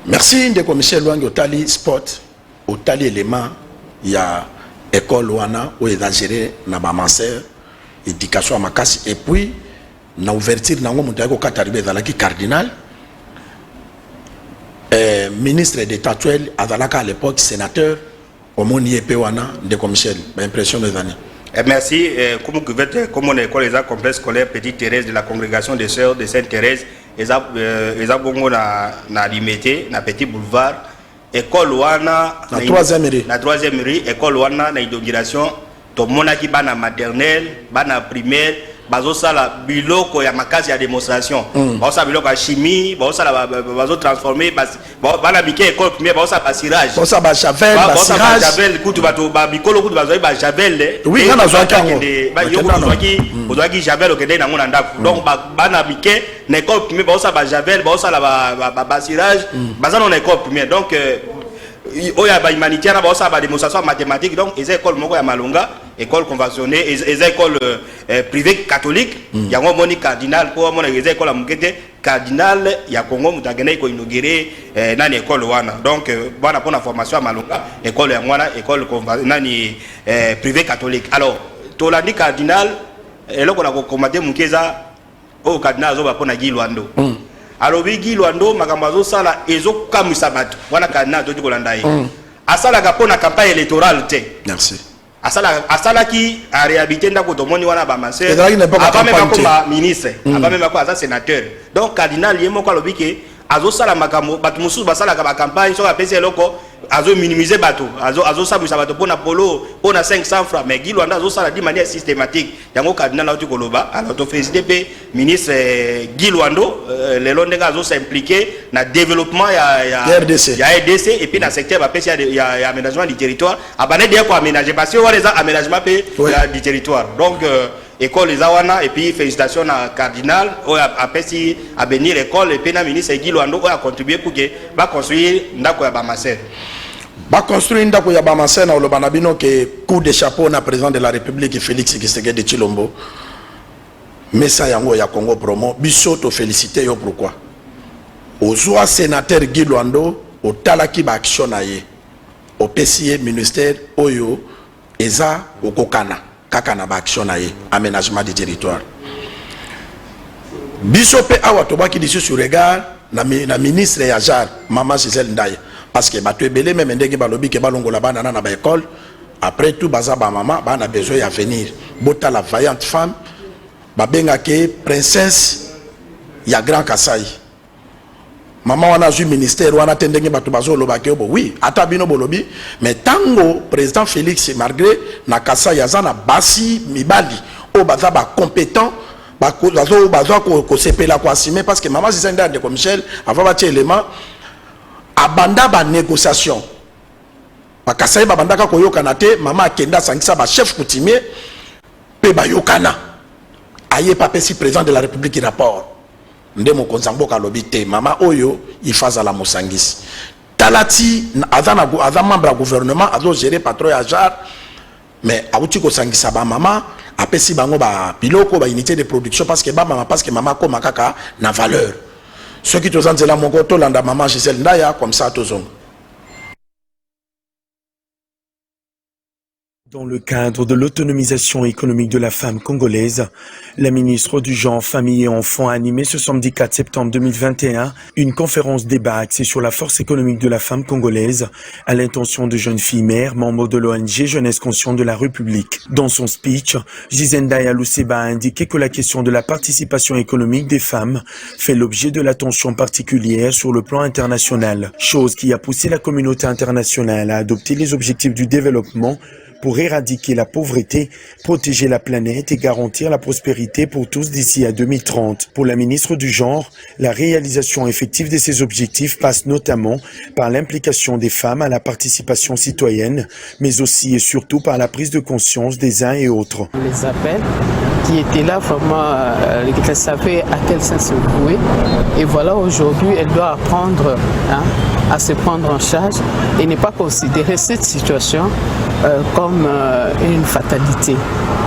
Speaker 1: Merci Ndeko Michel Luangi Otali Sport, Otali élément, il y a école wana où il a géré na mamancer, éducation à Makasi et puis na ouverture na ngo mutako kataribe zalaki cardinal. Ministre d'État actuel, Azalaka à l'époque, sénateur, au Moni Epewana, Ndeko Michel, impression des années.
Speaker 2: Merci. Comme on est école, les complexe scolaire Petite Thérèse de la congrégation des Sœurs de Sainte-Thérèse, ils ont bongo na limité, na Petit Boulevard, école wana,
Speaker 1: la troisième rue.
Speaker 2: La troisième rue, école wana, na inauguration, tout le monde qui bana maternelle, bana primaire, bazo sala biloko ya makazi ya démonstration bazo sala biloko ya chimie bazo sala bazo transformer bana bike école première bazo sala basirage
Speaker 1: bazo sala ba javel basirage
Speaker 2: javel kutu bato ba bikolo kutu bazo ba javel
Speaker 1: oui kana zo kango
Speaker 2: ba yo kutu ki javel okende na ngona ndako donc bana bike na école première bazo sala ba javel bazo sala ba basirage baza na école première donc oya ba humanitaire ba osa ba démonstration mathématique donc les écoles moko ya malonga école conventionnée les écoles privées catholiques ya ngo moni cardinal ko mona les écoles mukete cardinal ya Congo mutagene ko inaugurer nani école wana donc bana pona formation ya malonga école ya mwana école nani privée catholique alors tolandi cardinal eloko na ko commander mukeza au cardinal zo ba pona Guy Luando alors Guy Luando makambazo sala ezo kamisa bato wana kana to dikolanda ye asala ka pona campagne électorale te
Speaker 1: merci
Speaker 2: asala ki a réhabiliter ndako to moni wana ba maser
Speaker 1: avant même
Speaker 2: comme ministre avant même comme ça sénateur donc cardinal yemo ko lobike azo sala makambo bato mususu basala ka ba campagne so ka pese loko azo minimiser bato azo sabisa bato pona polo pona 500 francs mais Guy Luando azo sala de manière systématique yango cardinal auto koloba alors to féliciter pe ministre Guy Luando le londega azo s'impliquer na développement ya RDC et puis na secteur ba pese ya aménagement du territoire abane de ko aménager parce que wa les aménagement pe du territoire donc école les awana et puis félicitations à cardinal ou à pesi à bénir l'école et puis na ministre Guy Luando a contribué pour que va construire ndako ya Bamaser
Speaker 1: ba construire ndako ya Bamaser na olobana bino que coup de chapeau na président de la République Félix Tshisekedi Tshilombo messa yango ya Congo promo biso to féliciter yo pourquoi ozwa sénateur Guy Luando otalaki ba action na ye au PCA ministère oyo eza okokana kaka na ba action na ye aménagement du territoire biso pe awa tobaki disu sur regard na ministre ya jar Maman Gisèle Ndaye parce que bato ebele même ndenge balobi ke balongola bana na ba école après tout baza ba maman bana besoin ya venir bota la vaillante femme babenga ke princesse ya Grand Kasai maman wana zu ministère wana tendenge bato bazo loba ke bo oui ata bino bolobi mais tango président Félix malgré na Kasai yazana basi mibali o baza ba compétent bazo ko sepela ko assumer parce que Maman Gisèle Ndaye Ndeko Michel avant ba élément abanda ba négociation ba Kasai ba bandaka ko yokana te maman akenda sangisa ba chef coutumier pe ba yokana aye pa pesi président de la République rapport ndemo konzambo ka lobi te mama oyo ifaza la mosangisi talati azana membre du gouvernement azo gérer patron ya jar mais awuti ko sangisa ba mama apesi bango ba biloko ba unité de production parce que mama ko makaka na valeur ceux qui tozanzela mongo to landa Maman Gisèle Ndaye comme ça tozongo
Speaker 8: Dans le cadre de l'autonomisation économique de la femme congolaise, la ministre du Genre, Famille et Enfants a animé ce samedi 4 septembre 2021 une conférence débat axée sur la force économique de la femme congolaise à l'intention de jeunes filles mères, membres de l'ONG Jeunesse Consciente de la République. Dans son speech, Jizendaya Luseba a indiqué que la question de la participation économique des femmes fait l'objet de l'attention particulière sur le plan international, chose qui a poussé la communauté internationale à adopter les objectifs du développement pour éradiquer la pauvreté, protéger la planète et garantir la prospérité pour tous d'ici à 2030. Pour la ministre du Genre, la réalisation effective de ces objectifs passe notamment par l'implication des femmes à la participation citoyenne, mais aussi et surtout par la prise de conscience des uns et autres.
Speaker 9: Les appels qui étaient là, vraiment, elles savaient à quel sens se vouer. Et voilà, aujourd'hui, elle doit apprendre à se prendre en charge et ne pas considérer cette situation comme une fatalité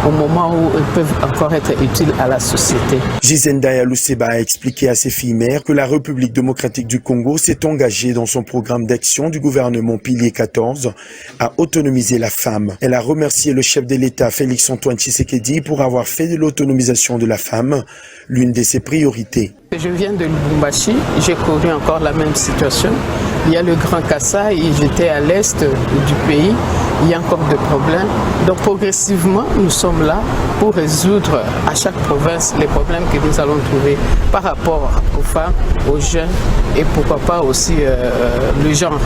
Speaker 9: au moment où elles peuvent encore être utiles à la société.
Speaker 8: Jizendaya Luseba a expliqué à ses filles mères que la République démocratique du Congo s'est engagée dans son programme d'action du gouvernement Pilier 14 à autonomiser la femme. Elle a remercié le chef de l'État Félix-Antoine Tshisekedi pour avoir fait de l'autonomisation de la femme l'une de ses priorités.
Speaker 9: Je viens de Lubumbashi, j'ai connu encore la même situation. Il y a le Grand Kassai, j'étais à l'est du pays, il y a encore des problèmes. Donc progressivement, nous sommes là pour résoudre à chaque province les problèmes que nous allons trouver par rapport aux femmes, aux jeunes et pourquoi pas aussi le genre.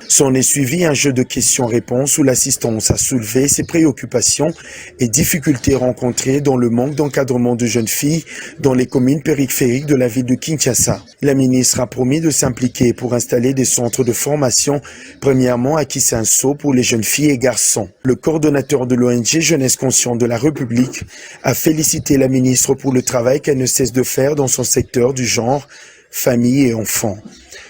Speaker 8: S'en est suivi un jeu de questions-réponses où l'assistance a soulevé ses préoccupations et difficultés rencontrées dans le manque d'encadrement de jeunes filles dans les communes périphériques de la ville de Kinshasa. La ministre a promis de s'impliquer pour installer des centres de formation, premièrement à Kisanso pour les jeunes filles et garçons. Le coordonnateur de l'ONG Jeunesse Consciente de la République a félicité la ministre pour le travail qu'elle ne cesse de faire dans son secteur du genre, famille et enfants.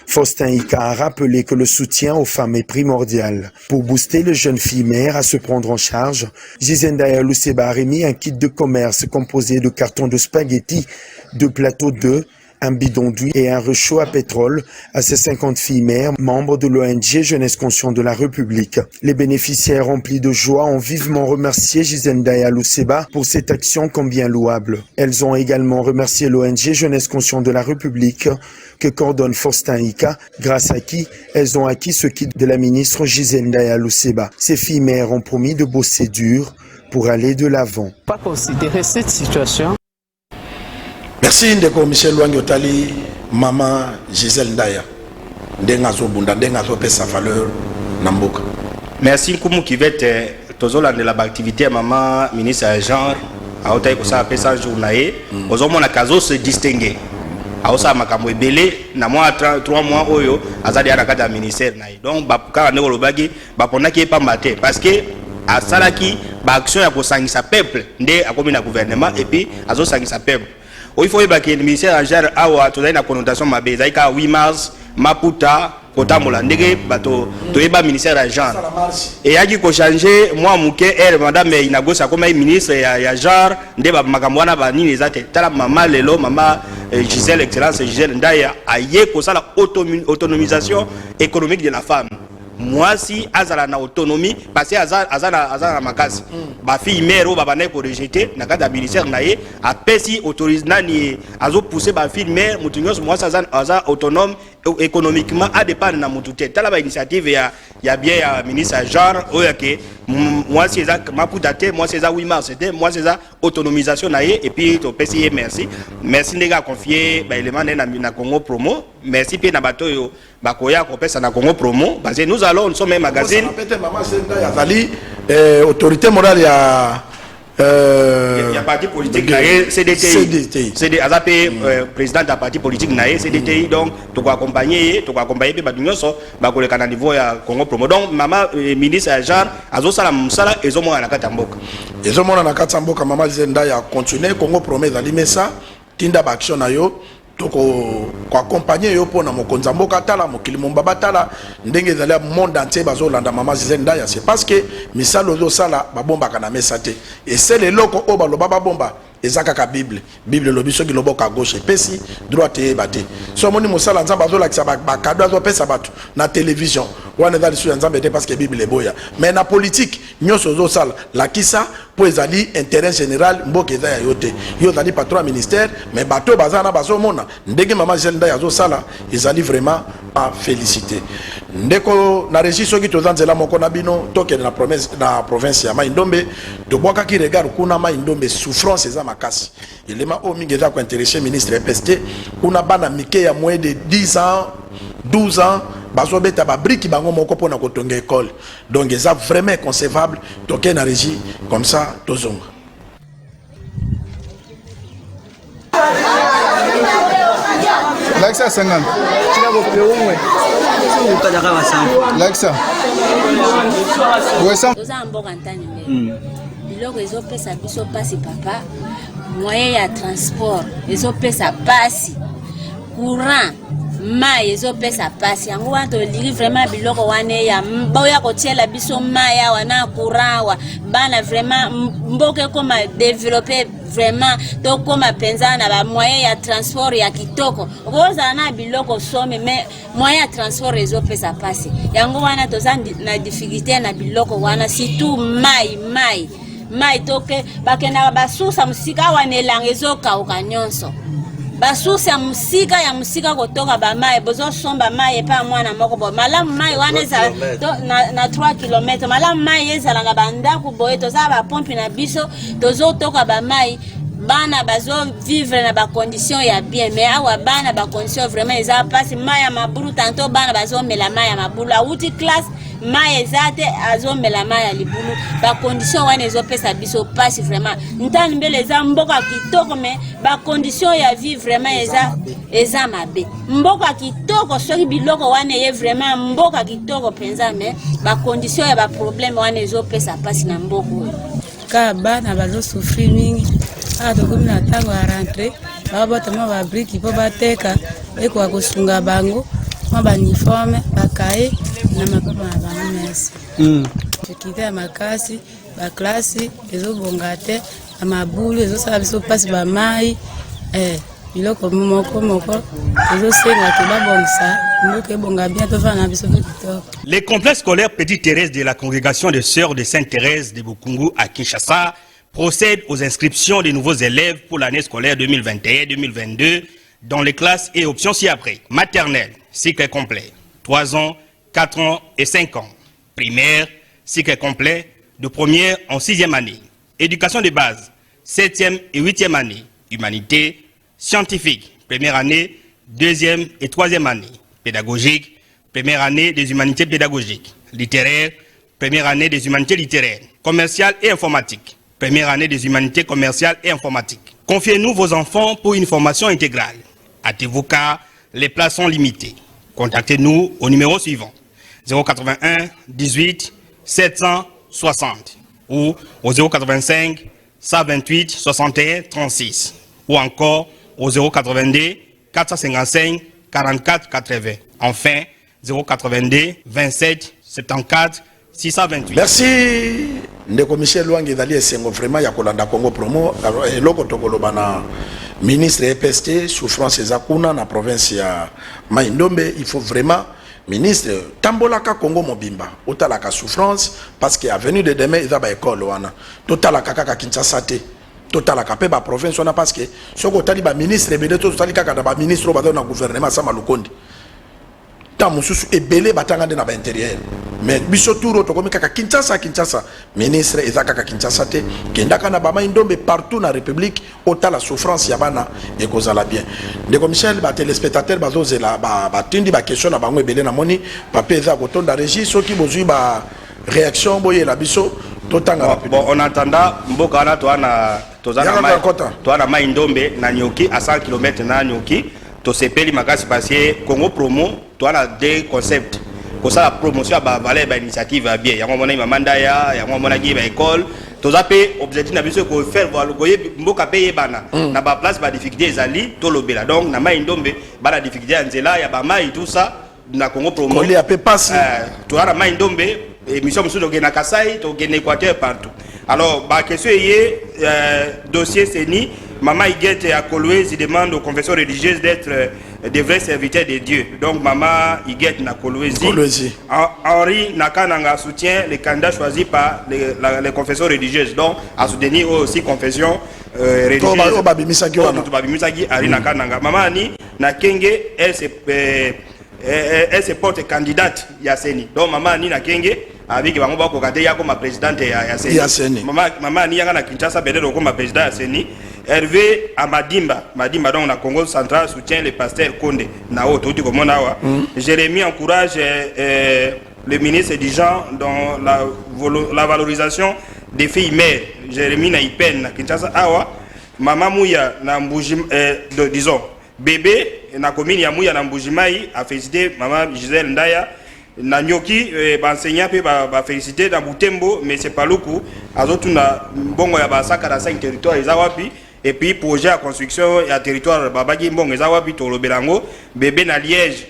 Speaker 8: Faustin Ika a rappelé que le soutien aux femmes est primordial. Pour booster les jeunes filles mères à se prendre en charge, Jizendaya Luseba a remis un kit de commerce composé de cartons de spaghettis, de plateaux d'œufs, un bidon d'huile et un réchaud à pétrole à ces 50 filles mères, membres de l'ONG Jeunesse Consciente de la République. Les bénéficiaires remplis de joie ont vivement remercié Jizendaya Luseba pour cette action combien louable. Elles ont également remercié l'ONG Jeunesse Consciente de la République que coordonne Faustin Ika, grâce à qui elles ont acquis ce kit de la ministre Jizendaya Luseba. Ces filles mères ont promis de bosser dur pour aller de l'avant.
Speaker 9: Pas considérer cette situation.
Speaker 1: Merci ndeko Michel Lwangi Otali, maman Gisèle Ndaya. Ndengazo bunda, ndengazo pesa valeur namboka.
Speaker 2: Merci Nkumu Kivete, tozola de la activité maman ministre à genre, a otaï ko sa pesa journaye, ozomo na kazo se distinguer. A osa makambo ebele na mois 3 mois oyo azali ana kata ministère naï. Donc ba kala ndeko lobaki ba ponaki pa maté parce que a salaki ba action ya ko sangisa peuple nde akomi na gouvernement et puis azo sangisa peuple. Il faut que le ministère en gère une connotation de 8 mars, Maputa, Kotamola, bato toyeba ministère de genre. Et il faut changer, moi, Mouké, madame, il a gossé comme ministre et genre, ndeba makamwana bani les athètes. Tala maman Lelo, maman Gisèle, excellence Gisèle Ndaya, aïe, pour ça la autonomisation économique de la femme. Moi si azala na autonomie parce que azala makasi ba fille mère ou ba ko rejeter na kata ministère naie a pesi autorise nani azo pousser ba fille mère mutunyos moi azala autonome économiquement à dépendre na mutute tala ba initiative ya bien ya ministre genre oyake moi c'est ça mapudate moi c'est ça 8 mars c'était moi c'est ça autonomisation naie et puis to pesi merci les gars confier ba élément na Congo promo merci pe na bato yo bakoya ko pesa na Congo promo parce que nous nous sommes un magazine.
Speaker 1: Autorité morale, il y
Speaker 2: a parti politique, CDTI. C'est des président de la parti politique, CDTI. Donc, tu vas accompagner, puis tu vas niveau à Congo Promo. Donc, maman, ministre Ajar, Azo Salam Sala, et Zomo à la Katamboka.
Speaker 1: Et Zomo à la Katamboka, maman Zenda, a continué, Congo Promo, Zalimesa, Tinda Baction Ayo. Ko accompagner yo pona mokonza mboka tala mokili mombaba tala ndenge zala monde entier bazolanda mama Zenda ya c'est parce que misalo zo sala babomba kana mesate et c'est le loko o baloba babomba ezaka ka Bible lobi soki loboka gauche pesi droite ebate so moni mosala nzamba azolakisa ba cadeau azopesa bato na télévision wana ezali sur nzamba te parce que Bible eboya mais na politique nyonso ozosala lakisa po ezali intérêt général mboka eza ya yote yo ezali patron ya ministère mais bato bazana bazomona ndenge mama Zelda yazosala ezali vraiment à féliciter ndeko na régie soki tozanzela moko na bino tokende na province ya Mai-Ndombe tobwaka ki regard kuna Mai-Ndombe souffrance eza makasi elema o mingi eza ko intéresser ministre EPST kuna bana mike ya moins de 10 ans 12 ans bazobeta ba brique bango moko pona kotonga école donc eza vraiment inconcevable tokende na régie comme ça tozonga
Speaker 10: like ça 50 like ça ouais ça
Speaker 11: biloko ezopesa biso pasi papa moyen ya transport ezopesa pasi courant mai ezopesa pasi yango wana toliri vraiment biloko wana ya boya kotiela biso mai awa na courant wa bana vraiment mboke koma développer vraiment tokoma penza na ba moyen ya transport ya kitoko okoza na biloko some mais moyen ya transport ezopesa pasi yango wana toza na difficulté na biloko wana surtout mai toke bakena basusa musika wana elanga ezokauka nyonso basusa musika kotoka ba mai bozo somba mai epa mwana moko bo malamu mai wana za na 3 km malamu mai ezalanga bandako boye toza ba pompe na biso tozo toka ba mai bana bazo vivre na ba condition ya bien mais awa bana ba condition vraiment eza passe mai ya mabulu tanto bana bazo mela mai ya mabulu auti classe mai ezate azo mela mai ya libulu ba condition wana ezopesa biso passe vraiment ntani mbele eza mboka kitoko mais ba condition ya vie vraiment eza mabe mboka kitoko soki biloko wana ye vraiment mboka kitoko penza mais ba condition ya ba problème wana ezopesa passe na mboko
Speaker 12: ka bana bazo souffrir mingi tokomi na ntango ya rentre babotama babriki mpo bateka ekoka kosunga bango mwa bauniforme bakaye na mapapa na bango merci sekite ya makasi baklasi ezobonga te na mabulu ezosala biso mpasi bamai biloko moko ezosenga ke babongisa mboka ebonga bien tofana na biso kitoko.
Speaker 2: Les complexes scolaires Petite Thérèse de la congrégation des Sœurs de Sainte-Thérèse de Bukungu à Kinshasa procède aux inscriptions des nouveaux élèves pour l'année scolaire 2021-2022 dans les classes et options ci-après. Maternelle, cycle complet, 3 ans, 4 ans et 5 ans. Primaire, cycle complet, de première en 6e année. Éducation de base, 7e et 8e année. Humanité, scientifique, première année, 2e et 3e année. Pédagogique, première année des humanités pédagogiques. Littéraire, première année des humanités littéraires. Commercial et informatique. Première année des humanités commerciales et informatiques. Confiez-nous vos enfants pour une formation intégrale. Hâtez-vous car les places sont limitées. Contactez-nous au numéro suivant 081 18 760 ou au 085 128 61 36 ou encore au 082 455 44 80. Enfin 082 27 74 628.
Speaker 1: Merci. Ndeko Michel Luangi ezali esengo vraiment ya kolanda Congo promo eloko tokoloba na ministre EPST souffrance eza kuna na province ya Mai-Ndombe il faut vraiment ministre tambolaka Congo mobimba otalaka souffrance parce que avenue de demain eza ba école wana totalaka kaka Kinshasa te totalaka pe ba province wana parce que soko tali ba ministre ebele to tali kaka na ba ministre ba na gouvernement sama lukondi tamususu ebele batanga de na ba intérieur mais biso turo to komika Kinshasa ministre ezaka ka Kinshasa te kendaka na ba Mai-Ndombe partout na république otala souffrance ya bana et kozala bien ndeko Michel ba téléspectateur bazozela ba tindi ba question na bango ebele na moni papier eza kotonda régie soki bozui ba réaction boye la biso totanga
Speaker 2: bon on entendant mboka na to na Mai-Ndombe na Nyoki à 100 km na Nyoki to sepeli makasi parce Congo promo to na deux concepts pour ça la promotion ba valer ba initiative va bien yango mona mamanda ya mona ki ba école to zape objectif na biso ko faire voir loyer mboka payer bana na ba place ba difficulté ezali to lobela donc na Mai-Ndombe ba la difficulté nzela ya ba mai tout ça na Congo promo
Speaker 1: Koli a pe passe
Speaker 2: to na Mai-Ndombe émission musu to na Kasai to na Équateur partout Alors, la question est, dossier CENI, Maman Iguette à Kolwezi il demande aux confessions religieuses d'être des vrais serviteurs de Dieu. Donc, Maman Iguette na Kolwezi. Henri Nakananga soutient les candidats choisis par les confessions religieuses. Donc, à soutenir aussi confession religieuse. Henri Nakananga. Maman Ani Nakenge, elle se porte candidate à CENI. Donc, Maman Ani Nakenge, avec Bangoba Kokate, comme présidente à CENI. Maman Ani Yana Kinshasa, peut-être comme président à CENI. Hervé Amadimba, Madimba donc na Congo central soutient le pasteur Konde. Nao tout comme nawa. Jérémy encourage le ministre du genre dans la valorisation des filles mères. Jérémy na Ipen na Kinshasa awa. Mama Mouya na Mbujim disons bébé na commune ya Mouya na Mbujimai a félicité maman Gisèle Ndaya. Na Nyoki enseignant peut féliciter dans Butembo mais c'est pas le coup. Azotu na bongo ya ba 145 territoires ezawapi. Et puis projet à construction et à territoire Babagi Mbong Ezawapi Tolo Belango, bébé na Liège,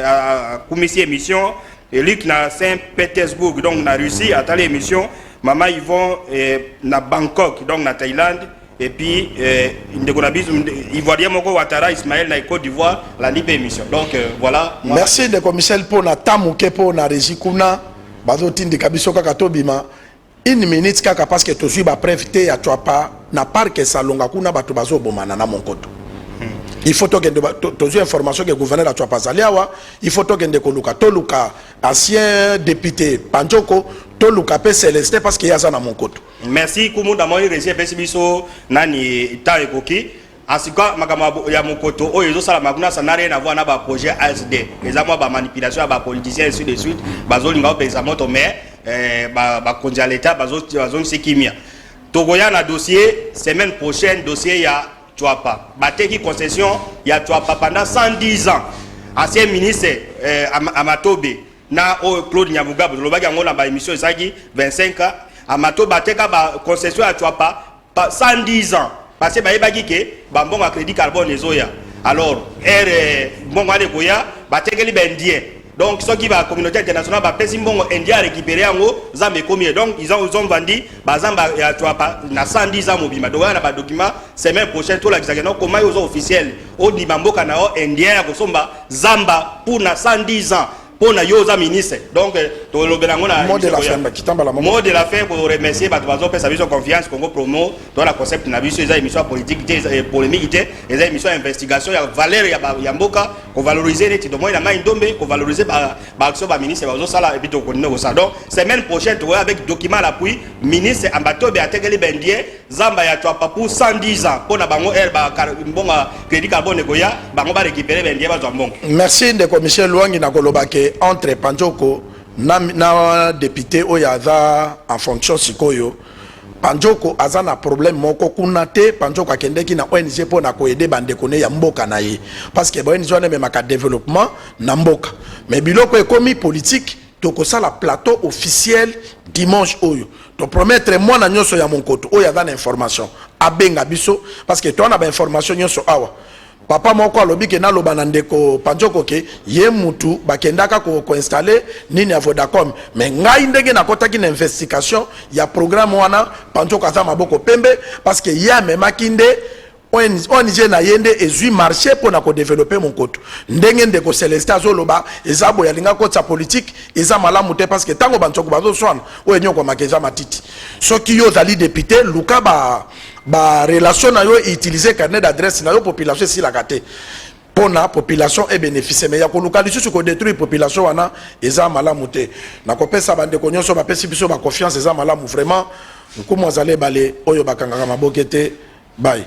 Speaker 2: à commission émission, et Luc na Saint-Pétersbourg, donc na Russie, à telle émission, Maman Yvon na Bangkok, donc na Thaïlande, et puis Ivoirien Moko Ouattara, Ismaël na Côte d'Ivoire, la libre émission. Donc voilà.
Speaker 1: Merci de commissaire pour na Tamouke pour na Régikuna, Bazotin de Kabisoka Katobima. Une minute kaka parce que tu suis ba prévité à toi pas na parc salonga kuna batu bazo bomana na monkoto. Il faut que tu information que le gouverneur a toi pas aliawa, il faut que tu koluka toluka ancien député Panjoko toluka pe Célestin parce qu'il y a ça na monkoto.
Speaker 2: Merci kumunda moi réserve biso nani ta ekoki. Asika makama ya mokoto o ezo sala maguna sanare na voir na ba projet ASD. Les amours ba manipulation ba politiciens ainsi de suite, bazolinga o pesa moto mais ba kondia l'état bazon sekimia. Togoya na dossier semaine prochaine dossier ya Chouapa. Bateki concession ya Chouapa pendant 110 ans. Ancien ministre Amatobe na Claude Nyamuga lobaki ngola ba émission ezaki 25 ans. Amatobe bateka ba concession ya Chouapa 110 ans. Parce que baïbaki ke bambonga crédit carbone ezoya. Alors bongo ale koya batekeli bendien. Donc ceux qui va la communauté internationale va pesi mbongo indien récupérer ngo zambe combien. Donc ils ont vendu bazamba ya Chouapa na 110 ans mobima. Donc on a ba document semaine prochaine tout la kisakeno comment ils ont officiel au dimamboka na indien ya kosomba zamba pour na 110 ans. Pour na yoza ministre. Donc to lobelango na
Speaker 1: mot de la fin kitamba la
Speaker 2: mot de la fin pour remercier bato bazo pesa biso confiance Congo Promo dans la concept na biso eza émission politique polémique eza émission investigation ya valeur ya mboka ko valoriser net do moyen na mai ndombe ko valoriser ba action ba ministre bazo sala et puis to connaît ko ça. Donc semaine prochaine to avec document à l'appui ministre Ambatobe atekeli bendie zamba ya Chouapa pour 110 ans pour na bango ba mbonga crédit carbone ko ya bango ba récupérer bendie ba mbongo.
Speaker 1: Merci de commissaire Luangi na kolobake entre Panjoko na député Oyaza en fonction sikoyo Panjoko azana problème moko kunate Panjoko akendeki na ONG po na ko aider bande kone ya mboka na ye parce que ONG wana même ka développement na mboka mais biloko ekomi politique toko sala plateau officiel dimanche oyo to promettre moi na nyoso ya monkoto Oyaza na information abenga biso parce que to na ba information nyoso awa papa moko alobi ke na loba na ndeko Panjoko ke ye mutu bakendaka ko installer nini ya Vodacom mais ngai ndenge na kotaki na investigation ya programme wana Panjoko aza maboko pembe parce que ya memaki nde ONG na yende ezui marché pour na ko développer mon koto ndenge ndeko Célestin azoloba ezabo ya linga kota politique eza malamu te parce que tango Panjoko bazo swana o enyo kwa makeza matiti soki yo zali député luka ba relation na yo utiliser carnet d'adresse na yo population si la gâté pour la population et bénéficier mais ya ko luka lisusu ko détruire population wana eza malamu te na ko pesa bande ko nyonso ba pesi biso ba confiance eza malamu vraiment nkumu azale bale oyo bakangaka mabokete bye.